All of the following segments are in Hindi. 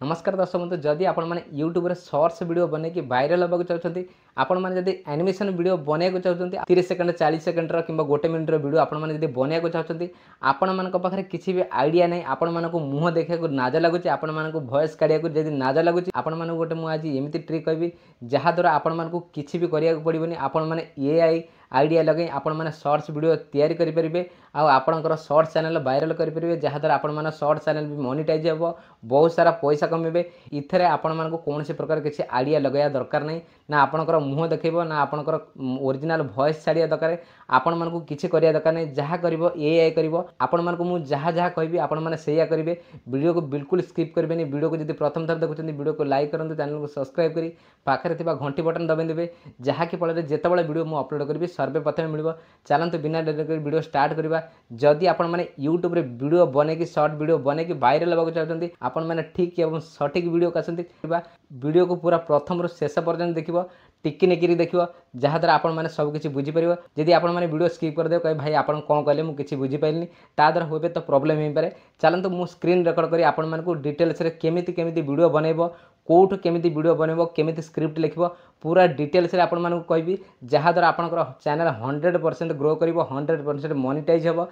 नमस्कार दर्शक बंधु जदि आपण मैंने यूट्यूब रे शॉर्ट्स वीडियो बने कि वायरल होगा चाहते आपण मैंने जदि एनिमेशन वीडियो बनवाक चाहते 30 सेकंड 40 सेकंड कि 1 मिनट वीडियो आपण मैंने जदि बनवाक चाहते आपण मान पाखे किसी भी आइडिया नहीं आपण मानक मुँह देखा नाज लगुच आपण मानक भॉइस काढ़ा जब नाज लगुच आपण मानक गोटे मुझे आज एमती ट्रिक कहबी जहाँद्वारा आपण मानक किसी भी करिया पड़ोनी आपण मैंने एआई आइडिया लगे आपण मैंने शॉर्ट्स वीडियो तैयारी करेंगे आपणकर शॉर्ट्स चैनल वायरल करेंगे जहाँद्वारा आपण मैंने शॉर्ट्स चैनल भी मोनिटाइज हो बहुत सारा पैसा कमेबे इथरे आपण मानक कौन प्रकार किसी आइडिया लगाया दरकार नहीं ना आपणकर मुँह देखो ना आपणकर ओरिजिनल वॉइस छाड़िया दरकार आपण मानक किसी करिया दरकार नहीं जहाँ कर एआई कर आपण मानक मुझे जहाँ जहाँ कहबी आपण मैंने सेया करेंगे वीडियो को बिल्कुल स्किप करेंगे वीडियो को जब प्रथम थर देखुं वीडियो को लाइक करूँ चैनल को सब्सक्राइब करी पाखे घंटी बटन दबाई देवे जहाँकि फल जितेबाला वीडियो मुझे अपलोड करी सर्वे प्रथम मिल चलते बिना डेरी कर वीडियो स्टार्ट करवा जदि आपण मैंने यूट्यूब रे वीडियो बने शॉर्ट वीडियो बने वायरल होगा चाहते आपण मैंने ठीक एवं सठिक वीडियो कसंती वीडियो को पूरा प्रथम शेष पर्यंत देखिए टिकी नेकिरी देखिए जहाँद्वारा आपण मैंने सब किसी बुझीपर जदि आपण मैंने वीडियो स्किप करदे कहे भाई आपण कौन कहले मुझे किसी बुझीपारे ताद्वारा हुए तो प्रोब्लेम हो पाए चलते मुझे स्क्रीन रेकर्ड करी आपण मानक डिटेल्स रे केमिति केमिति वीडियो बनइबो कोठु केमिति वीडियो बनइबो केमिति स्क्रिप्ट लिखिबो पूरा डिटेल्स रे आपण मानक कहबी जहाँद्वारा आपणकर चैनल 100% ग्रो करिवो 100% मोनिटाइज हेबो।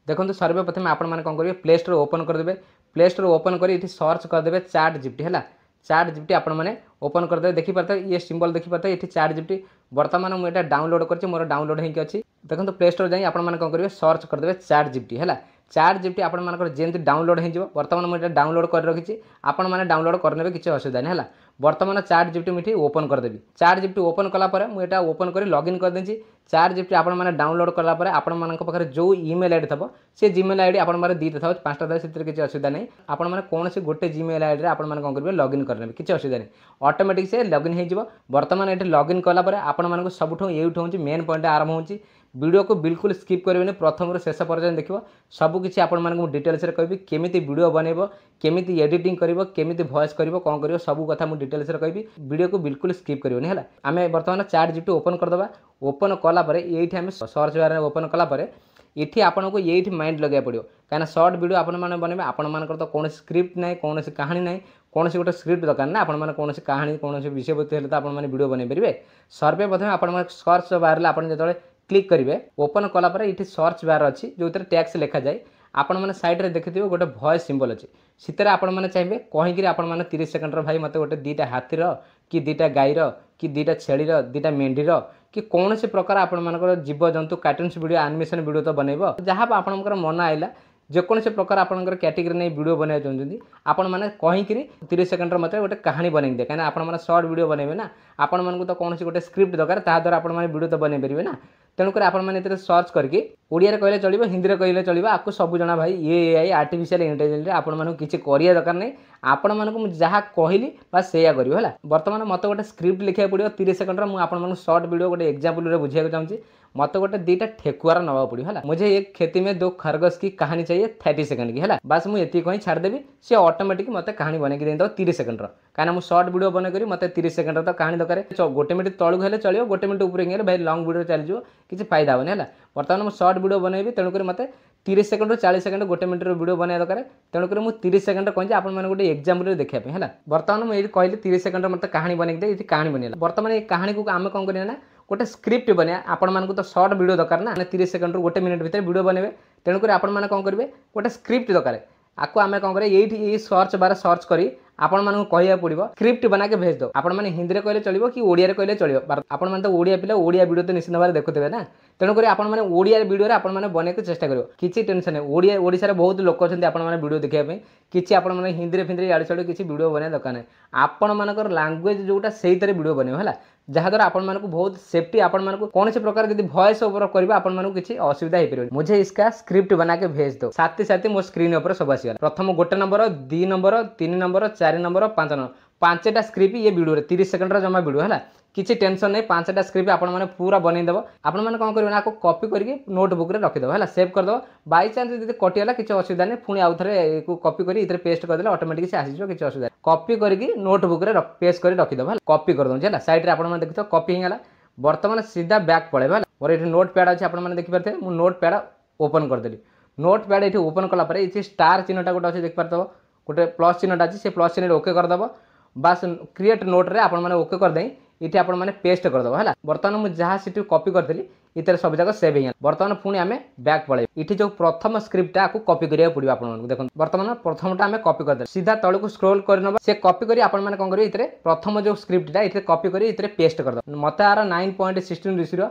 देखो सर्वे प्रथम आपण मैंने कौन करेंगे प्ले स्टोर ओपन करदे प्ले स्टोर ओपन कर सर्च करदे चाट जीपीटी है चाट जीपीटी आपण मैंने ओपन करदे देखी पारे ये सिंबल देखी पारे ये चाट जीपीटी बर्तमान मुझे डाउनलोड कर मोर डाउनलोड होगी अच्छी देखो प्ले स्टोर जाए आपण मैंने कौन करेंगे सर्च करदे चाट जीपीटी है चाट जीपीटी आपण मानकर जेमती डाउनलोड हो बर्तमान मुझे डाउनलोड कर रखी आपण मैंने डाउनलोड करने किसी असुविधा नहीं है बर्तमान चाट जीपीटी मुझे ओपन करदेवी चाट जीपीटी ओपन कलापर मुझे ओपन कर लॉगिन करदे चाट जीपीटी आपण मैंने डाउनलोड कलापर आपण मानक पाखे जो ईमेल आईडी थो से जीमेल आईडी आपण मारे दीटा था 5टा था से किसी असुविधा नहीं आपण मैंने कौन से गोटे जीमेल आईडी आपण मैंने कौन करेंगे लॉगिन करने किसी असुविधा नहीं ऑटोमेटिक से लॉगिन हो बर्तमान ये लॉगिन कलापर आपण मानक सबुठ यूँ मेन पॉइंट आरंभ हो वीडियो को बिल्कुल स्किप करेंगे प्रथम शेष पर्यटन देखिए सबकि आपण मानक डिटेल्स कहबी केमिति वीडियो बनइबो केमिति एडिटिंग करिवो केमिति वॉइस करिवो कौन करिवो सब कथा मु डिटेल्स कहबी वीडियो को बिल्कुल स्किप करिवोनी है आमे बर्तमान चाट जीपीटी ओपन करदबा ओपन कला परे एठी आमे सर्च बार ओपन कला परे इठी आपन को ये माइंड लगे पड़ो कहीं शॉर्ट वीडियो आपण मैंने बनइबे आपण मानकर तो कौन स्क्रिप्ट ना कौन कहानी ना कौन गोटे स्क्रिप्ट दरकार ना आपण मैंने कौन कहानी कौन विषय वस्तु हेले तो आपण मैंने वीडियो बनई पारे सर्वे प्रथम आपण सर्च बार आपण जो क्लिक करेंगे ओपन कलापर ये सर्च बार अच्छी जो टैक्स लिखा जाए आपण मैंने साइड रे देखिए गोटे वॉइस सिंबल अच्छी सीतर आपण मैंने चाहिए कहींकि आपण मैंने 30 सेकंड भाई मत गोटे 2टा हाथीर कि 2टा गाईर कि 2टा छेलीर 2टा मेंढीर कि कौन से प्रकार आपण मानकर जीव जंतु कार्टून्स वीडियो एनिमेशन वीडियो तो बनइबो जहाँ आपणकर मन आइला जेकोसी प्रकार आपंकर कैटेगरी नहीं वीडियो बनवा चाहते आपण मैंने कहींकि 30 सेकंड मत गोटे कहानी बनई दे कहीं आप शॉर्ट वीडियो बनइबे ना आपण मानक तो कौन गोटे स्क्रिप्ट दरकार ताद्वारा आपण मैंने वीडियो तो बनई पारे ना तेणुक आपण मैंने सर्च करके ओडिया कहले चलो हिंदी में कहले चलो आपको सब जना भाई ये एआई आर्टिफिशियल इंटेलिजेंस आपण मानक किसी करिया दरकार नहीं आपण मानक जहाँ कहली बस सेया करियो है बर्तमान मत गोटे स्क्रिप्ट लिखा पड़ो 30 सेकंड मुझे आपण शॉर्ट वीडियो गोटे एग्जांपल बुझा चाहूँगी मत गोटे 2टा ठेकुआर नवा पड़ो है मुझे एक खेती में 2 खरगोश की कहानी चाहिए 30 सेकंड की है बस मुझे ये कहीं छाड़देवी सी ऑटोमेटिक मत कहानी बनई देदेव 30 सेकंड कहीं मुझे शॉर्ट वीडियो बन करी मत 30 सेकंड तो कहानी दरकार गोटे मिनट तलू हेल्ले चलो गोटे मिनट ऊपर गले भाई लंग वीडियो चलीज किसी फायदा होनी है बर्तमान मुझे शॉर्ट वीडियो बनइबी तेणुक मत 30 सेकंड 40 सेकंड गोटे मिनट वीडियो बनवा दरकार तेणुक मुझे 30 सेकंड कहीं आप गोटे एग्जांपल देखा है बर्तमान मुझे कहली 30 सेकंड मत कहानी बनई दे ये कहानी बनला बर्तमान ये कहानी को आम कौन करना गोटे स्क्रिप्ट बना आपण मानक तो शॉर्ट वीडियो दरकार ना 30 सेकंड गोटे मिनट भितर वीडियो बनइबे तेणुक आपण मैंने कौन करेंगे गोटे स्क्रिप्ट दरकार आपको आम कौन करें ये सर्च बार सर्च करी आपण मानक कहिया पड़ो स्क्रिप्ट बना के भेज दो आपण मैंने हिंदी में कहले चलो कि ओडिया कहले चलो आपण मैंने तो ओडिया पिला ओडिया वीडियो तो निश्चित भाव देखुवे ना तेणुक आपण मैंने ओडिया वीडियो आपण मैंने बनने चेष्टा करो किसी टेंशन नहीं ओडिया ओडिशा बहुत लोक अच्छे आपण मैंने वीडियो देखा किसी आपण मैंने हिंदी फिंदी आड़े चढ़े किसी वीडियो बनवा दरकार नहीं आपण मानकर लैंग्वेज जोटा से वीडियो बनइबो है जहाँद्वारा आपण मानक बहुत सेफ्टी आपण मानक कौन से प्रकार यदि वॉइस ओवर करबा आपण मानक किसी असुविधा हो पारे मुझे इसका स्क्रिप्ट बना के भेज दो साथ ही साथ मो स्क्रीन ऊपर सब आसीगला प्रथम गोटे number 2 number 3 number 4 number 5 number 5टा स्क्रिप्ट ये वीडियो 30 सेकंड जमा वीडियो है किसी टेंशन नहीं 5टा स्क्रिप्ट आपण मैंने पूरा बनईदेव आपण मैंने कौन करेंगे आपको कॉपी करके नोटबुक रे रखिदेव है सेव करदेव बाई चान्स यदि कटिगला किसी असुविधा नहीं पुणी आउ थे कॉपी कर इधर पेस्ट करदे ऑटोमेटिक से आसीज किसी असुविधा कॉपी करके नोटबुक रे पेस्ट कर रखिदेव है कॉपी कर दूँ है साइड आप देखिए कॉपी होगा बर्तमान सीधा बैक पड़ेगा है मोर ये नोट पैड अच्छे आपने देखिपारे मुझे नोट पैड ओपन करदेली नोट पैड ये ओपन कलापर ये स्टार चिन्हटा गोटे अच्छे देखिपार गोटे प्लस चिन्हटा अच्छी से प्लस चिन्ह ओके करदेव बास क्रिएट नोट्रे आप ओके करदे ये आप पेस्ट करदेव है। बर्तमान मुझे जहाँ सीट कॉपी करी इतने सब जगह सेव हो बर्तमान पुणी आम बैक पड़े ये जो प्रथम स्क्रिप्टा को कॉपी करा पड़ो आप देखो बर्तमान प्रथमटा आम कॉपी करदे सीधा तलू स्क्रोल कर से कॉपी करी आप करेंगे ये प्रथम जो स्क्रिप्टा ये कॉपी करी ये पेस्ट करदे मत आर 9.16 डिग्री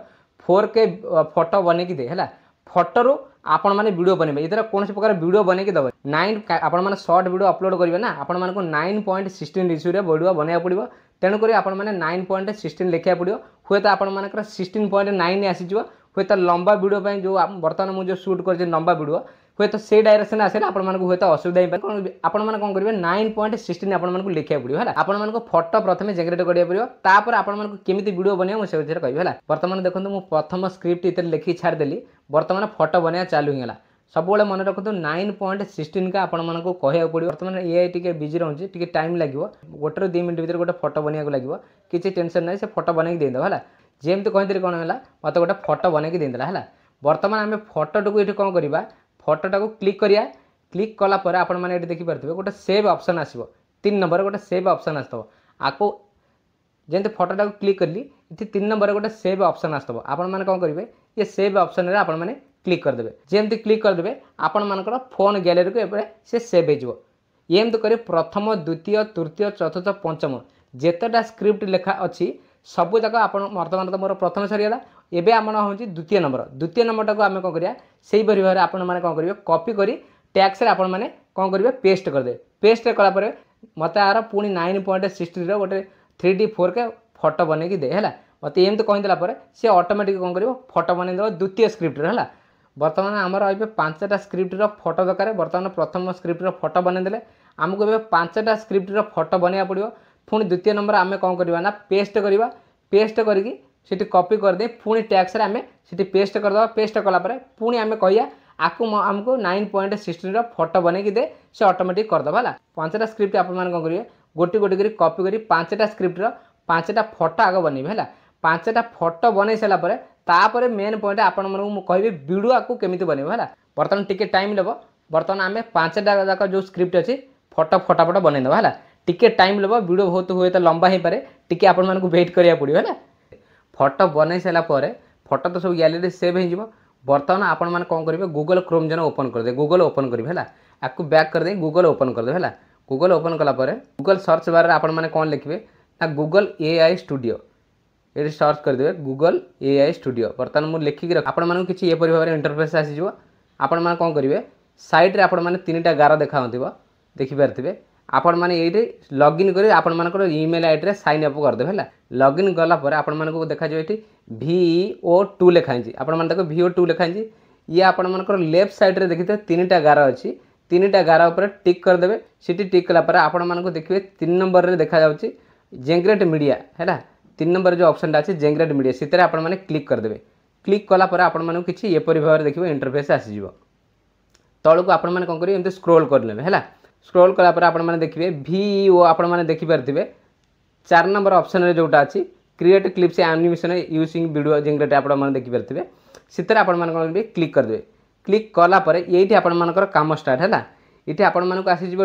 4K फोटो बनईकी दे है फोटो आपण मैंने वीडियो बनइबे इधर कौन प्रकार वीडियो बनईकी दब 9 आपण मैंने शॉर्ट वीडियो अपलोड करेंगे ना आपण मानक 9.16 डिग्री वीडियो बनवा पड़ो तेणुक आप 9.16 लिखा पड़ो हे तो आपण मानक 16.9 आसीज हे तो लंबा वीडियो जो बर्तमान मुझे शूट कर लंबा वीडियो हे तो से डायरेक्शन आसे आपको हे तो असुविधा आपण मैंने कौन करेंगे 9.16 आपको लिखा पड़ो है आपण फोटो प्रथम जेनरेट करा पड़ो तापर आपको केमी वीडियो बनवा मुझे कहि है। बर्तमान देखो मुझे प्रथम स्क्रिप्ट इतने लिखी छाड़देली बर्तमान फोटो बनवा चालू होगा सब मन रखु 9.16 का आपण मानक कह पड़ो बर्तमान ए टी बिजी रोचे टाइम लगे गोटे 2 मिनट भर गोटे फोटो बनवाक लगे किसी टेंशन ना से फोटो बनई देदेव है जमी कहते कौन है मत गोटे फोटो बनई देदेला है। बर्तमान आम फोटो को ये कौन करवा फोटोटा को क्लिक करिया क्लिक कलापर आपण मैंने देखिपे गोटे सेव ऑप्शन आसो 3 नंबर गोटे सेव ऑप्शन आसो आपको जमी फोटोटा को क्लिक करी ये 3 नंबर गोटे सेव ऑप्शन आसो आपण मैंने कौन करेंगे ये सेव ऑप्शन आप क्लिक करदे जमी क्लिक करदे आपण मानकर फोन गैलरी को एपटे से सेव होमती कर प्रथम द्वितीय तृतीय चतुर्थ पंचम जेतेटा स्क्रिप्ट लेखा अच्छी सबू जाक आप बर्तमान तो मोर प्रथम सरीगला एवं आम हूँ द्वितीय नंबरटा को आम कौन करिया से भाव में आपण मैंने कौन करेंगे कॉपी करी टैक्स रे आपण मैंने कौन करेंगे पेस्ट करदे पेस्ट कलापर मत आर पुणी 9.16 गोटे 3D 4K फोटो बनईकी दे है मत एमती कहीदेला सी ऑटोमेटिक कौन कर फोटो बनईदेव द्वितीय स्क्रिप्ट है। बर्तमान आमर ए 5टा स्क्रिप्टर फोटो दरकार बर्तमान प्रथम स्क्रिप्टर फोटो बनईदे आमको ए 5टा स्क्रिप्टर फोटो बनवा पड़ो पुणी द्वितीय नंबर आम कौन करवा ना पेस्ट करवा पेस्ट करके कॉपी करदे पुणी टैक्स रे आम से पेस्ट करदे पेस्ट कलापर पुणी आम कहिया आकु आमको 9.16 फोटो बनईकी दे से ऑटोमेटिक करदे है। 5टा स्क्रिप्ट आप कौन करेंगे गोटी गोटी कर कॉपी करी 5टा स्क्रिप्टर 5टा फोटो आग बनइबे है 5टा फोटो बनई सारापर तापर मेन पॉइंट आपण कहि वीडियो आपको केमी बनइबे है। बर्तमान टिके टाइम लेब बर्तमान आम 5टा जाक जो स्क्रिप्ट अच्छी फोटो फटाफट बनईदेव है टिके टाइम लेब वीडियो बहुत हुए तो लंबा हो पारे टिके आपण मानकु वेट करिया पड़ो है। फोटो बनई सारापर फोटो तो सब गैलरी सेव हो बर्तमान आपण मैंने कौन करेंगे गूगल क्रोम जन ओपन करदे गूगल ओपन करेंगे है आपको बैक करदे गूगल ओपन करदे है गूगल ओपन कलापर गूगल सर्च बार आपण मैंने कौन लिखे ना गूगल AI स्टूडियो ये सर्च करदे गूगल AI स्टूडियो बर्तमान मुझे लिखिक आपण मानक किसी एपरी भाव में इंटरफेस आसीज आपण मैंने कौन करेंगे साइड रे आपण मैंने 3टा गार देखा देखिपारे आपण मैंने ये लॉगिन कर आपण मानकर ईमेल आईडी रे साइन अप करदे है लॉगिन गलापर आपण मानक देखा ये VO2 लिखाई आपण मैंने देखो VO2 लिखाई ये आपण मानकर लेफ्ट साइड रे देखिए 3टा गार अच्छी 3टा गार उपर टिक करदे सीटी टिक कलापर आपण मानक देखिए 3 नंबर रे देखा जाउची जेनरेट मीडिया है 3 नंबर जो ऑप्शन अच्छे जेनरेट मीडिया से आप क्लिक करदे क्लिक कलापर आपण मानक किसी एपरी भाव में देखिए इंटरफेस आसीज तौक को आपण कौन करेंगे एमती स्क्रोल कर है स्क्रोल कलापर आपण मैंने देखिए VO आपण मैंने देखिपारे 4 नंबर ऑप्शन रे जोटा अच्छी create clips animation using video generate आपण मैंने देखिपारे से आपण मैंने कौन करेंगे क्लिक करदे क्लिक कलापर ये आपण मानकर काम स्टार्ट है ये आपण मानक आसीज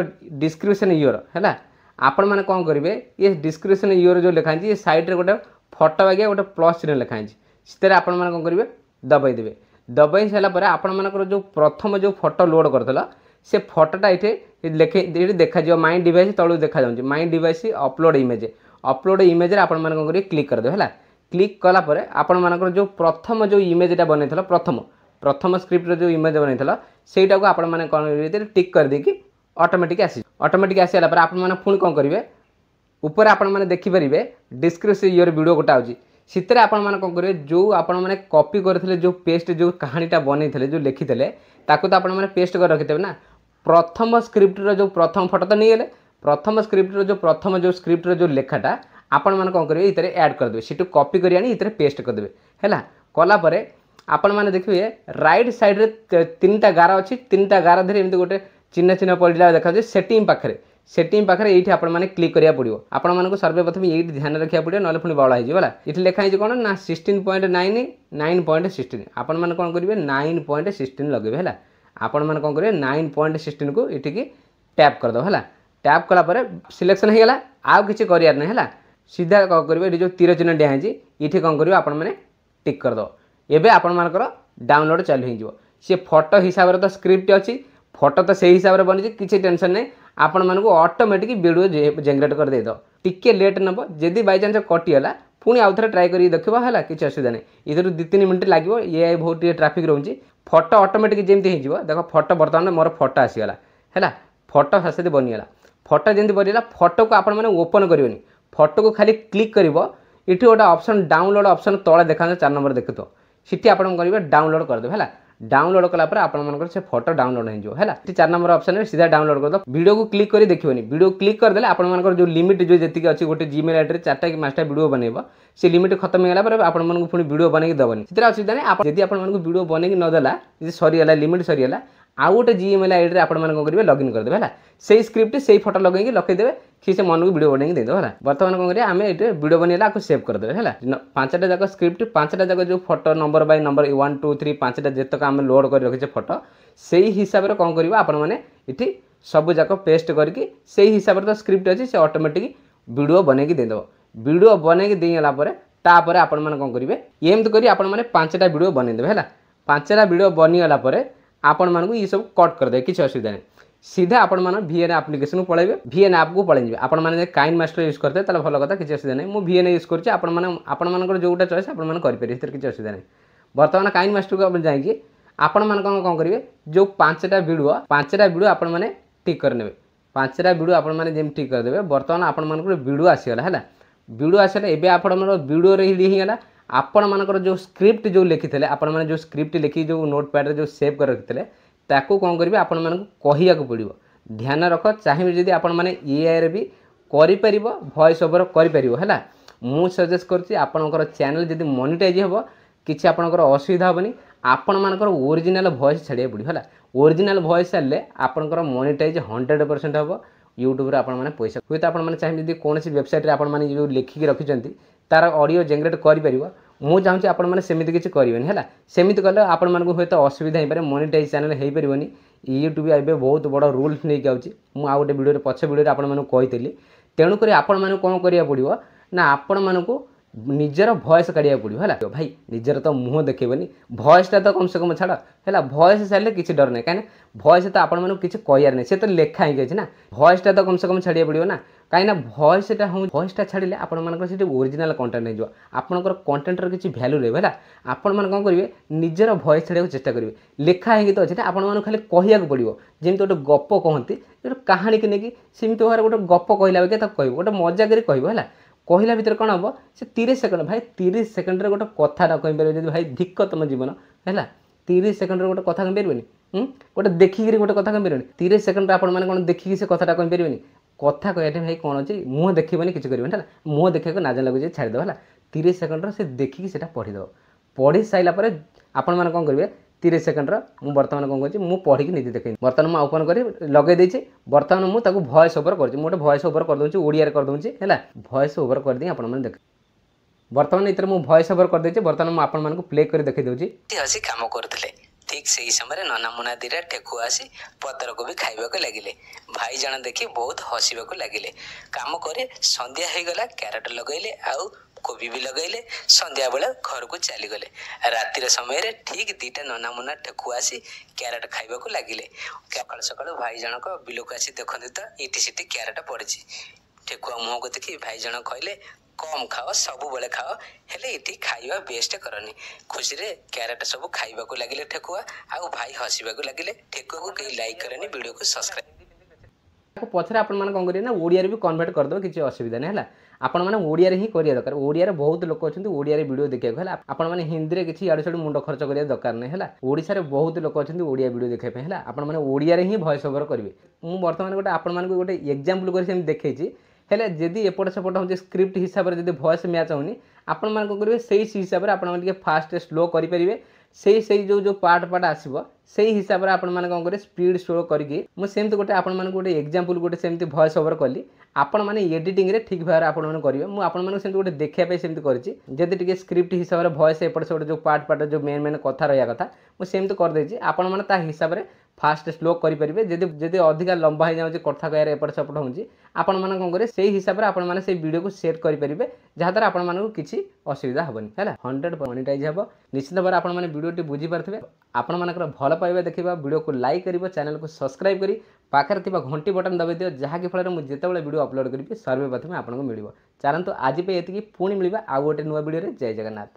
डिस्क्रिप्शन ईयर है आपण मैंने कौन करेंगे ये डिस्क्रिप्शन ईयर जो लिखाई ये साइड रे गोटे फोटो आगे गोटे प्लस चिन्ह लिखाई से आपण मैंने कौन करेंगे दबाई देवे दबाई सारापर आपण मानकर जो प्रथम जो फोटो लोड करदेला से फोटोटा ये लिखे देखा माई डिवाइस तलू देखा माई डिवाइस अपलोड इमेज आपण मैंने कौन करेंगे क्लिक करदे है क्लिक कलापर आपण मानकर जो प्रथम जो इमेजटा बनई प्रथम स्क्रिप्ट जो इमेज बनई सेटा को आपण मैंने कौन करेंगे टिक कर देकी ऑटोमेटिक आसाला पर आप पुणी कौन करेंगे ऊपर आपण मैंने देखिपारे डिस्क्रिप्शन ईयर वीडियो गोटा अच्छी सीते आपण मैंने कौन करेंगे जो आपण मैंने कॉपी करते जो पेस्ट जो कहानीटा बनई जो लिखिते ताकू तो आपण मैंने पेस्ट कर रखिथे ना प्रथम स्क्रिप्टर जो प्रथम फोटो तो नहीं प्रथम स्क्रिप्टर जो स्क्रिप्टर जो लेखाटा आपण मैंने कौन करेंगे इतने ऐड करदे सीटू कॉपी कर इतने पेस्ट करदे है कलापर आपण मैंने देखिए राइट साइड रे 3टा गार अच्छी 3टा गार धीरे एमती गोटे चिन्ह चिन्ह पड़ा देखा सेटिंग पाखे ये आप क्लिक करा पड़ो आपण मानक सर्वप्रथम ये ध्यान रखा पड़ो ना पुणी बड़ा होगा ये लिखाई कौन ना 16.9 9.16 आपण मैंने कौन करेंगे 9.16 लगे है आपण मैंने कौन करेंगे 9.16 को ये टैप करदो है टैप कलापर सिलेक्शन हो गला आउ किसी करार नहीं है सीधा कौन करेंगे ये जो तीर चिन्ह दिया ये कौन करेंगे आपण मैंने टिक करदो एबे आपण मानकर डाउनलोड चालू हो सी फोटो हिसाब से तो स्क्रिप्ट अच्छी फोटो तो से हिसाब से बनी किसी टेंशन नहीं आपण मानक ऑटोमेटिक वीडियो जनरेट कर देद टिके लेट नब जदि बाई चान्स कटिगला पुणी आउ थे ट्राए कर देखो है किसी असुविधा नहीं इधर 2-3 मिनट लगे ये बहुत ट्राफिक रोचे फोटो ऑटोमेटिक जमी हो देख फोटो बर्तमान मोर फोटो आसीगला है फोटो साथ बनीगला फोटो जमी बनीगला फोटो को आपण मैंने ओपन करनी फोटो को खाली क्लिक कर ये गोटे ऑप्शन डाउनलोड ऑप्शन तले देखा 4 नंबर देखु तो सीटी आप डाउनलोड करदे है डाउनलोड कलापर आप से फोटो डाउनलोड है 4 नंबर ऑप्शन में सीधा डाउनलोड कर दो वीडियो को क्लिक कर देखिए वीडियो क्लिक करदे आप जो लिमिट जो जी अच्छी गोटे जीमेल आईडी 4टा कि 5टा वीडियो बनइब से लिमिट खत्म होगा पर आपको पुणी वीडियो बनई दबनी से असुविधा नहीं जब आपको वीडियो बनई नदेला सरीगला लिमिट सरीगला आउ गोटे जीमेल आईडी आप करेंगे लॉगिन करदे है से स्क्रिप्ट से फोटो लगे लखईदेवे कि से मन को वीडियो बनई देदेव है बर्तमान कौन करें आम ये वीडियो बनैला आपको सेव करदे है 5टा जाक स्क्रिप्ट 5टा जाक जो फोटो नंबर बाय नंबर 1 2 3 5टा जितक आम लोड कर रखीचे फोटो से हिसाब से कौन कर आपने सब जाक पेस्ट करके से हिसाब से तो स्क्रिप्ट अच्छी से ऑटोमेटिक वीडियो बनई देदेव वीडियो बनई देगला तापर आपण मैंने कौन करेंगे एमती कर आप 5टा वीडियो बनईदेवे है 5टा वीडियो बनीगला आपण मानक ये सब कट करदे किसी असुविधा नहीं सीधा आपण मैंने VN एप्लिकेशन को पलैबे VN ऐप को पलैबे आपण मैंने काइन मास्टर यूज करते ताले भल कथा किसी असुविधा नहीं मुझे VN यूज करछि आपण मानकर जोटा चॉइस आपण माने करि परिस्थिति किसी असुविधा नहीं वर्तमान काइन मास्टर को आपण जाइए आपण मान कौन करेंगे जो 5टा वीडियो आपण मैंने टिक करने 5टा वीडियो आपण मैंने जेम टिक करदे वर्तमान आपण मानकर वीडियो आसीगला है वीडियो आसला एबे आपण वीडियो रेडी होगला आपण मानकर जो स्क्रिप्ट जो लिखिते आपण मैंने जो स्क्रिप्ट लिखी जो नोटपैड जो सेव कर रखिते ताकू कौन करेंगे आपण मानक कहिया को पड़ो ध्यान रख चाहिए जदि आपण मैंने AI भी करि वॉइस ओवर है मु सजेस्ट करछि आपनकर चैनल जदि मोनेटाइज हेबो किछि आपनकर असुविधा हेबनी आपण मानकर ओरिजिनल वॉइस छाड़िया पड़ो है ओरिजिनल वॉइस छाड़ले आपनकर मोनेटाइज 100% हेबो यूट्यूब रे आपण माने पैसा हुए तो आपण माने चाहिए जदि कोनोसी वेबसाइट रे आपण माने जो लिखिक रखिचंती तार ऑडियो जनरेट करि परिबो मु चाहूँ आपण मैंने सेमती किसी करेंगे है सेमती कले आपण मानक हूँ तो असुविधा हो पारे मोनेटाइज चैनल हो पारनि यूट्यूब एवं बहुत बड़ रूल्स नहीं आउँ मुझे गोटे वीडियो पछ वीडियो आपड़ी तेणुक आपण मैंने कौन करा पड़ो ना आपण मानक निजर भॉइस काढ़ा पड़ो है भाई निजर तो मुँह देखेबनी भॉइसटा तो कम से कम छाड़ है भॉइस छाड़े किसी डर नहीं कहीं भॉइस तो आपण मानक किसी कहर नहीं से तो लेखा ही ना भॉइसटा तो कम से कम छाड़िया पड़ो ना कहीं भॉइसटा हूँ भॉइसटा छाड़े आपंकर ओरिजिनल कंटेंट हो आपंकर कंटेंटर किसी भैल्यू रहा है आपण मैंने कौन करेंगे निजर भॉइस छाड़ा चेष्टा करेंगे लेखा ही तो अच्छे आपण मानक खाली कहया पड़ो जमी गोटे गप कहती गोटे कहानी की लेकिन सेमती भाव गोटे गप कहला बेके कह गोटे मजा कर कह कहला भितर कौन हम से 30 सेकंड भाई 30 सेकंड गोटे कथा कहीपर जब भाई धिक्क तुम जीवन है 30 सेकंड गोटे कथा कहीपर गोटे देखिक गोटे कथा कहीपर 30 सेकंड आप कौन देखिक से कथा कहीपर कथा कहते भाई कौन अच्छी मुँह देखनी किसी करेंगे है मुँह देखा नाज लगे छाड़देव है 30 सेकंड से देखिक से पढ़ीदेव पढ़ी सारापर आपण मैंने कौन करेंगे 30 सेकंड मुझे बर्तमान कौन कर मुझे पढ़ी निजे देखे बर्तमान मुझे ओपन कर लगे देचे बर्तमान मुझे भॉइस ओवर कर गोटे भॉइस ओवर कर दूसरी ओडिया कर दूसरी है भॉइस ओवर कर दी आप देख बर्तमान इतर मुझे भॉइस ओवर कर देचे बर्तमान मुझे आपण प्ले कर देखी दूसरी हसी काम करते ठीक से समय नना मुना दीटा ठेकुआ आसी पतर को भी खाइबा को लगिले भाई जन देखी बहुत हसवा को लगिले काम करे संध्या हो गला क्यारेट लगेले आउ कोबी भी लगेले संध्या बेले घर को चलीगले रातिर समय ठीक 2टा नना मुना ठेकुआ आसी क्यारेट खाइबा को लगिले सकाल सकाल भाई जनक बिल को आसी देखते तो इटी सीटी क्यारेट पड़ी ठेकुआ मुँह को देखी भाई जन कहले कम खाओ सब बेले खाओ हेले इटी खाइबा बेस्ट करनी खुशी रे क्यारेट सब खाइबा को लगिले ठेकुआ आउ भाई हसवा को लगिले ठेकुआ को कहीं लाइक करनी वीडियो को सब्सक्राइब पछरे आपण मैंने कौन करेंगे ना ओडिया भी कन्वर्ट करदे किसी असुविधा नहीं है आपण मैंने ओडिया ही करिया दरकार ओडिया बहुत लोक अच्छा ओडिया वीडियो देखा है आपण मैंने हिंदी में किसी आड़े मुंड खर्च करिया दरकार नहीं है ओडिशा रे बहुत लोक अच्छा ओडिया वीडियो देखा है आपण मैंने ओडिया ही वॉइस ओवर करेंगे मुझे बर्तमान गोटे आपण मानक गोटे एग्जांपल कर देखी हेले जदि एपट सेपट हो स्क्रिप्ट हिसाब से जब वॉइस मैच होनी आपण मान करेंगे से हिसाब से आप फास्ट स्लो करेंगे से जो पार्ट आसो से हिसाब से आपण मैंने कौन करें स्पीड स्लो करके मुझे गोटे आपण मानक गोटे एग्जांपल गोटे सेमती वॉइस ओवर कली आपण मैंने एडिटिंग रे ठीक भाव आपण मैंने करेंगे मुझे गोटे देखापी सेमती करी स्क्रिप्ट हिसाब से वॉइस एपट से जो पार्ट जो मेन मेन कथा रहा कथा मुझे कर आपण मैंने हिसाब से फास्ट स्लो करेंगे जदि अधिका लंबा हो जाए कथा कह एपट सेपट होगी आपण मैंने कौन करेंगे से हिसाब से आपण मैंने से वीडियो को शेयर करेंगे जहाँद्वारा आपण मानक किसी असुविधा हेनी है 100 मोनेटाइज हम निश्चित भाव आपण मैंने वीडियो बुझीपारे आपण मानकर भल पाइबा देखा वीडियो को लाइक कर चैनल को सब्सक्राइब करी पाखे घंटी बटन दबाई दियो जहाँकि फल मुझे जिते वीडियो अपलोड करी सर्वे प्रथम आपको मिल चलतु आज ये पुणी मिलवा आउ गोटे नुआ वीडियो जय जगन्नाथ।